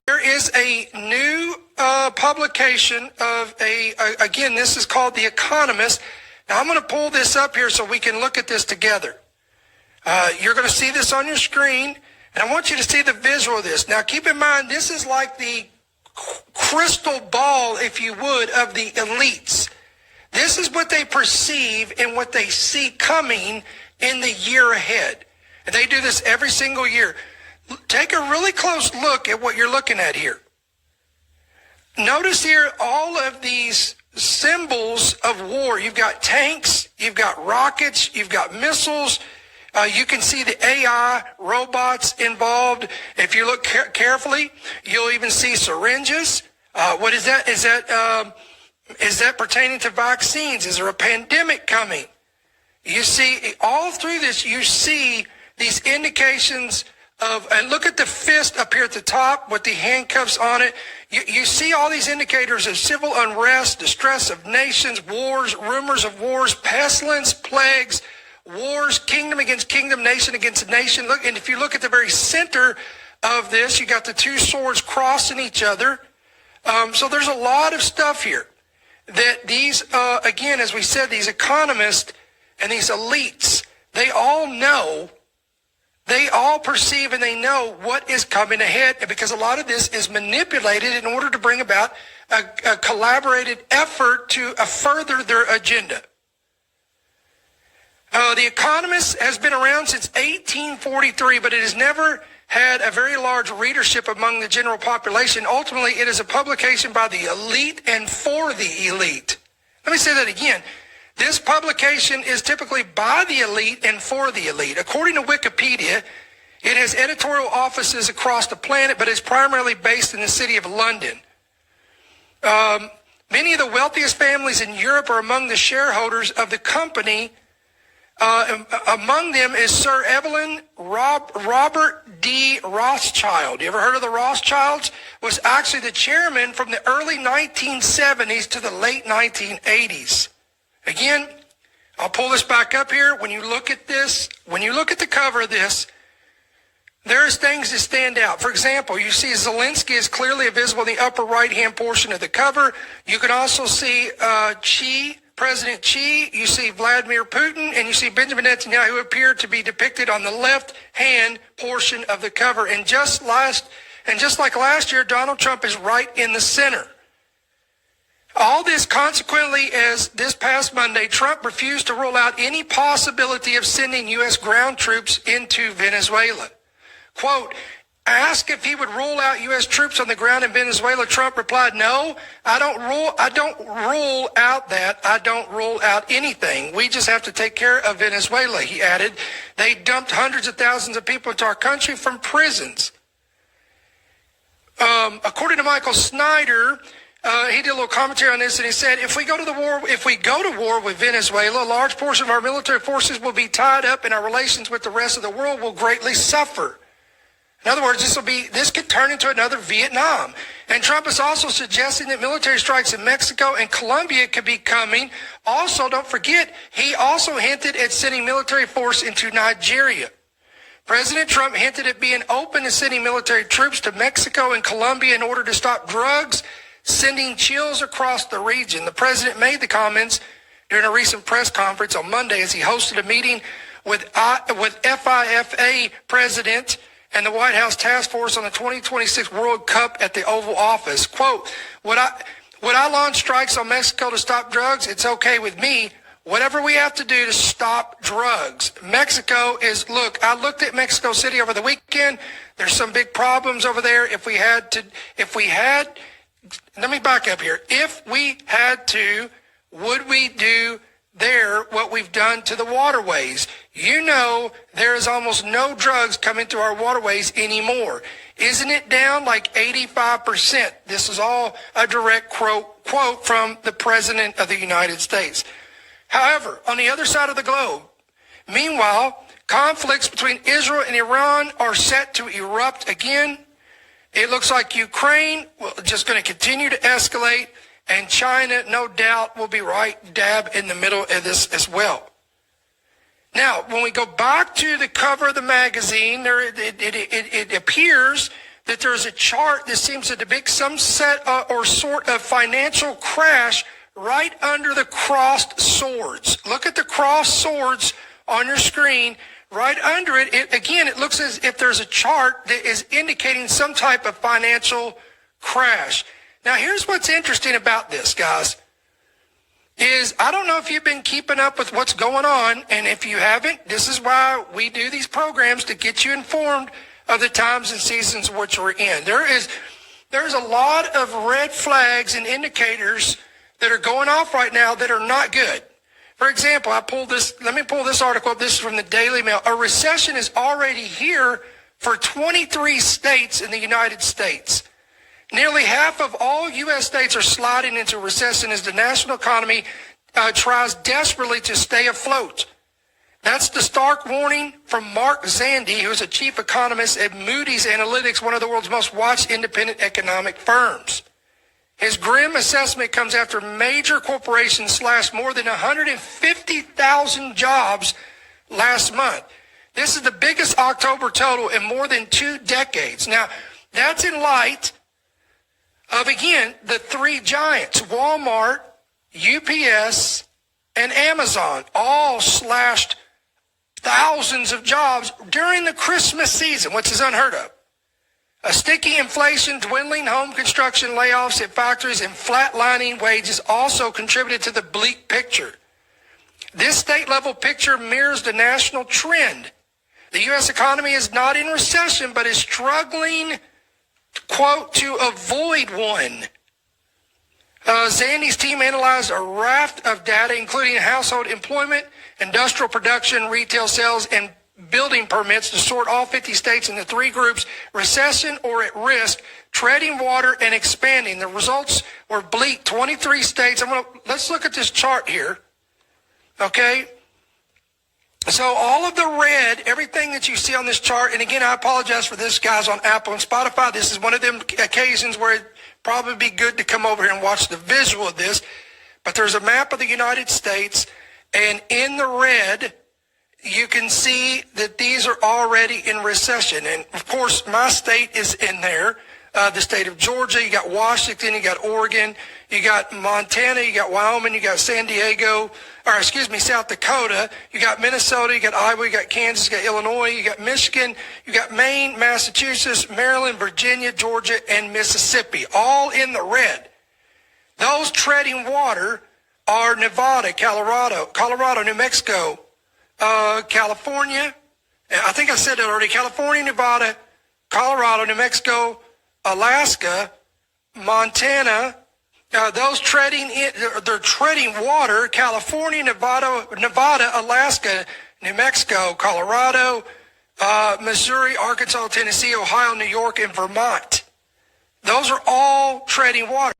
There is a new publication of again, this is called The Economist. Now, I'm going to pull this up here so we can look at this together. You're going to see this on your screen, and I want you to see the visual of this. Now, keep in mind, this is like the crystal ball, if you would, of the elites. This is what they perceive and what they see coming in the year ahead. And they do this every single year. Take a really close look at what you're looking at here. Notice here all of these symbols of war. You've got tanks, you've got rockets, you've got missiles. You can see the AI robots involved. If you look carefully, you'll even see syringes. What is that? Is that pertaining to vaccines? Is there a pandemic coming? You see, all through this, you see these indications of, and look at the fist up here at the top with the handcuffs on it. You see all these indicators of civil unrest, distress of nations, wars, rumors of wars, pestilence, plagues, wars, kingdom against kingdom, nation against nation. Look, and if you look at the very center of this, you got the two swords crossing each other. So there's a lot of stuff here that these, again, as we said, these economists and these elites, they all know, they all perceive and they know what is coming ahead, because a lot of this is manipulated in order to bring about a collaborated effort to further their agenda. The Economist has been around since 1843, but it has never had a very large readership among the general population. Ultimately, it is a publication by the elite and for the elite. Let me say that again. This publication is typically by the elite and for the elite. According to Wikipedia, it has editorial offices across the planet, but is primarily based in the city of London. Many of the wealthiest families in Europe are among the shareholders of the company. Among them is Sir Evelyn Robert D. Rothschild. You ever heard of the Rothschilds? Was actually the chairman from the early 1970s to the late 1980s. Again, I'll pull this back up here. When you look at this, when you look at the cover of this, there's things that stand out. For example, you see Zelensky is clearly visible in the upper right-hand portion of the cover. You can also see President Xi, you see Vladimir Putin, and you see Benjamin Netanyahu, who appear to be depicted on the left-hand portion of the cover. And just like last year, Donald Trump is right in the center. All this consequently, as this past Monday, Trump refused to rule out any possibility of sending U.S. ground troops into Venezuela. Quote, asked if he would rule out U.S. troops on the ground in Venezuela, Trump replied, no, I don't rule out that. I don't rule out anything. We just have to take care of Venezuela, he added. They dumped hundreds of thousands of people into our country from prisons. According to Michael Snyder, he did a little commentary on this, and he said, if we go to war with Venezuela, a large portion of our military forces will be tied up, and our relations with the rest of the world will greatly suffer. In other words, this could turn into another Vietnam. And Trump is also suggesting that military strikes in Mexico and Colombia could be coming. Also, don't forget, he also hinted at sending military force into Nigeria. President Trump hinted at being open to sending military troops to Mexico and Colombia in order to stop drugs, sending chills across the region. The president made the comments during a recent press conference on Monday as he hosted a meeting with FIFA president and the White House task force on the 2026 World Cup at the Oval Office. Quote, would I launch strikes on Mexico to stop drugs? It's okay with me. Whatever we have to do to stop drugs. Mexico is, look, I looked at Mexico City over the weekend. There's some big problems over there. Let me back up here. If we had to, would we do there what we've done to the waterways? You know, there is almost no drugs coming through our waterways anymore. Isn't it down like 85%? This is all a direct quote from the President of the United States. However, on the other side of the globe, meanwhile, conflicts between Israel and Iran are set to erupt again. It looks like Ukraine is just going to continue to escalate, and China, no doubt, will be right dab in the middle of this as well. Now, when we go back to the cover of the magazine, it appears that there's a chart that seems to depict some set or sort of financial crash right under the crossed swords. Look at the crossed swords on your screen. Right under it, it looks as if there's a chart that is indicating some type of financial crash. Now, here's what's interesting about this, guys, is I don't know if you've been keeping up with what's going on, and if you haven't, this is why we do these programs, to get you informed of the times and seasons which we're in. There's a lot of red flags and indicators that are going off right now that are not good. For example, let me pull this article up. This is from the Daily Mail. A recession is already here for 23 states in the United States. Nearly half of all U.S. states are sliding into recession as the national economy tries desperately to stay afloat. That's the stark warning from Mark Zandi, who is a chief economist at Moody's Analytics, one of the world's most watched independent economic firms. His grim assessment comes after major corporations slashed more than 150,000 jobs last month. This is the biggest October total in more than 2 decades. Now, that's in light of, again, the 3 giants, Walmart, UPS, and Amazon, all slashed thousands of jobs during the Christmas season, which is unheard of. A sticky inflation, dwindling home construction, layoffs at factories, and flatlining wages also contributed to the bleak picture. This state-level picture mirrors the national trend. The U.S. economy is not in recession, but is struggling, quote, to avoid one. Zandi's team analyzed a raft of data, including household employment, industrial production, retail sales, and building permits, to sort all 50 states into 3 groups: recession or at risk, treading water, and expanding. The results were bleak. 23 states. Let's look at this chart here. Okay. So all of the red, everything that you see on this chart, and again, I apologize for this, guys, on Apple and Spotify. This is one of them occasions where it'd probably be good to come over here and watch the visual of this. But there's a map of the United States, and in the red, you can see that these are already in recession. And of course, my state is in there. The state of Georgia, you got Washington, you got Oregon, you got Montana, you got Wyoming, you got South Dakota, you got Minnesota, you got Iowa, you got Kansas, you got Illinois, you got Michigan, you got Maine, Massachusetts, Maryland, Virginia, Georgia, and Mississippi, all in the red. Those treading water are Nevada, Colorado, New Mexico, California. I think I said that already. California, Nevada, Colorado, New Mexico, Alaska, Montana. Those they're treading water: California, Nevada, Alaska, New Mexico, Colorado, Missouri, Arkansas, Tennessee, Ohio, New York, and Vermont. Those are all treading water.